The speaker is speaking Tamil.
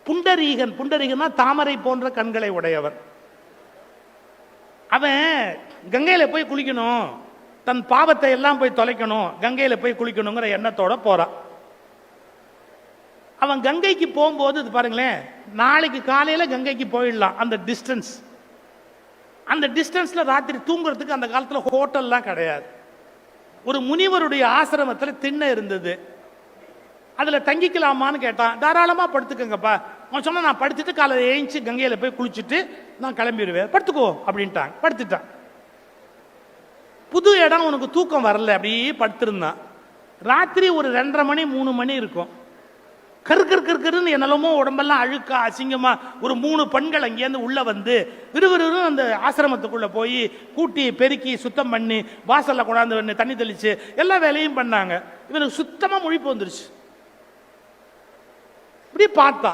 புண்டரீகன், புண்டரீகன்னா தாமரை போன்ற கண்களை உடையவர். அவன் கங்கையில போய் குளிக்கணும், தன் பாவத்தை எல்லாம் போய் தொலைக்கணும், கங்கையில போய் குளிக்கணுங்கிற எண்ணத்தோட போறான். அவன் கங்கைக்கு போகும்போது இது பாருங்களேன், நாளைக்கு காலையில கங்கைக்கு போயிடலாம். அந்த டிஸ்டன்ஸ், அந்த டிஸ்டன்ஸ்ல ராத்திரி தூங்குறதுக்கு அந்த காலத்துல ஹோட்டல்லாம் கிடையாது. ஒரு முனிவருடைய ஆசிரமத்தில் திண்ணை இருந்தது. அதுல தங்கிக்கலாமான்னு கேட்டான். தாராளமா படுத்துக்கங்கப்பா. அவன் சொன்னா, நான் படுத்துட்டு காலையில் ஏஞ்சி கங்கையில போய் குளிச்சுட்டு நான் கிளம்பிடுவேன், படுத்துக்கோ அப்படின்ட்டாங்க. படுத்துட்டான். புது இடம், உனக்கு தூக்கம் வரல, அப்படியே படுத்திருந்தான். ராத்திரி ஒரு 2:30 மணி 3 மணி இருக்கும். கருன்னு என்னெல்லாமோ உடம்பெல்லாம் அழுக்கா அசிங்கமா ஒரு 3 பெண்கள் அங்கேருந்து உள்ள வந்து விறுவிறு அந்த ஆசிரமத்துக்குள்ள போய் கூட்டி பெருக்கி சுத்தம் பண்ணி வாசல்ல கொண்டாந்து தண்ணி தெளிச்சு எல்லா வேலையும் பண்ணாங்க. இவனுக்கு சுத்தமா முழிப்பு வந்துருச்சு. இப்படி பார்த்தா